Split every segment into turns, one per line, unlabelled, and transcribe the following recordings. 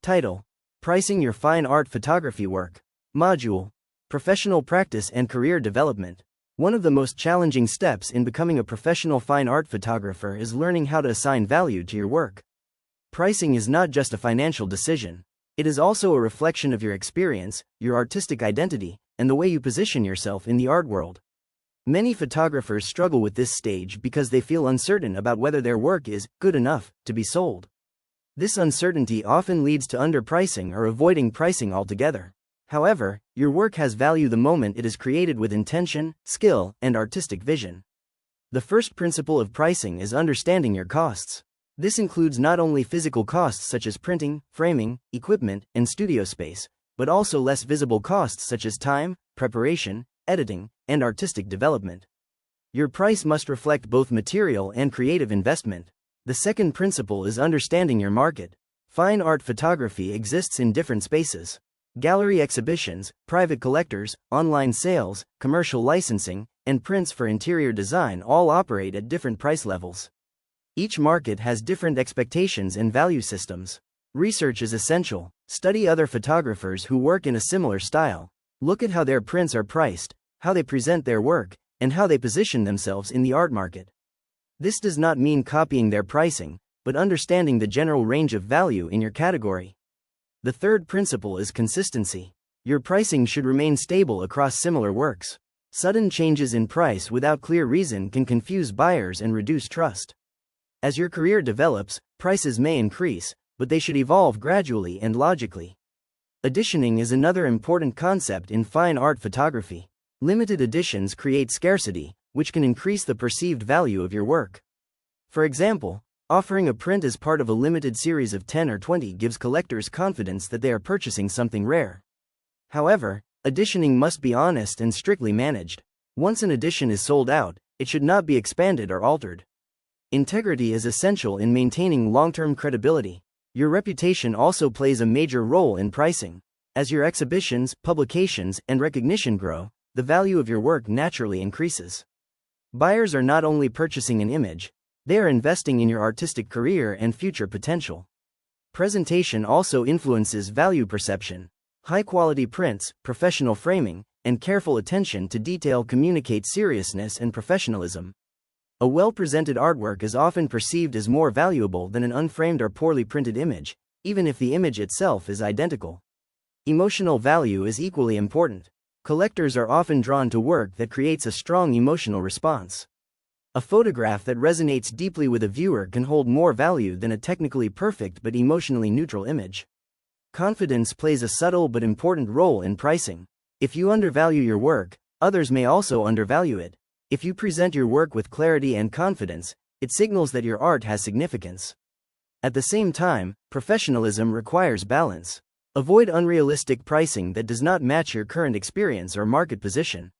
Title: Pricing your fine art photography work. Module: Professional practice and career development. One of the most challenging steps in becoming a professional fine art photographer is learning how to assign value to your work. Pricing is not just a financial decision. It is also a reflection of your experience, your artistic identity, and the way you position yourself in the art world. Many photographers struggle with this stage because they feel uncertain about whether their work is good enough to be sold. This uncertainty often leads to underpricing or avoiding pricing altogether. However, your work has value the moment it is created with intention, skill, and artistic vision. The first principle of pricing is understanding your costs. This includes not only physical costs such as printing, framing, equipment, and studio space, but also less visible costs such as time, preparation, editing, and artistic development. Your price must reflect both material and creative investment. The second principle is understanding your market. Fine art photography exists in different spaces. Gallery exhibitions, private collectors, online sales, commercial licensing, and prints for interior design all operate at different price levels. Each market has different expectations and value systems. Research is essential. Study other photographers who work in a similar style. Look at how their prints are priced, how they present their work, and how they position themselves in the art market. This does not mean copying their pricing, but understanding the general range of value in your category. The third principle is consistency. Your pricing should remain stable across similar works. Sudden changes in price without clear reason can confuse buyers and reduce trust. As your career develops, prices may increase, but they should evolve gradually and logically. Editioning is another important concept in fine art photography. Limited editions create scarcity, which can increase the perceived value of your work. For example, offering a print as part of a limited series of 10 or 20 gives collectors confidence that they are purchasing something rare. However, editioning must be honest and strictly managed. Once an edition is sold out, it should not be expanded or altered. Integrity is essential in maintaining long-term credibility. Your reputation also plays a major role in pricing. As your exhibitions, publications, and recognition grow, the value of your work naturally increases. Buyers are not only purchasing an image, they are investing in your artistic career and future potential. Presentation also influences value perception. High-quality prints, professional framing, and careful attention to detail communicate seriousness and professionalism. A well-presented artwork is often perceived as more valuable than an unframed or poorly printed image, even if the image itself is identical. Emotional value is equally important. Collectors are often drawn to work that creates a strong emotional response. A photograph that resonates deeply with a viewer can hold more value than a technically perfect but emotionally neutral image. Confidence plays a subtle but important role in pricing. If you undervalue your work, others may also undervalue it. If you present your work with clarity and confidence, it signals that your art has significance. At the same time, professionalism requires balance. Avoid unrealistic pricing that does not match your current experience or market position.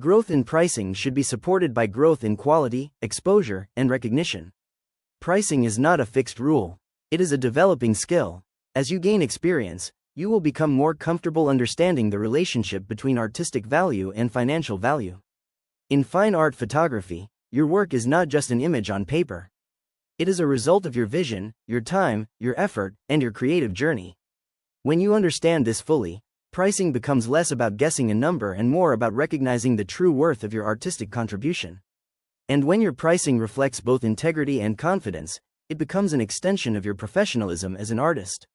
Growth in pricing should be supported by growth in quality, exposure, and recognition. Pricing is not a fixed rule. It is a developing skill. As you gain experience, you will become more comfortable understanding the relationship between artistic value and financial value. In fine art photography, your work is not just an image on paper. It is a result of your vision, your time, your effort, and your creative journey. When you understand this fully, pricing becomes less about guessing a number and more about recognizing the true worth of your artistic contribution. And when your pricing reflects both integrity and confidence, it becomes an extension of your professionalism as an artist.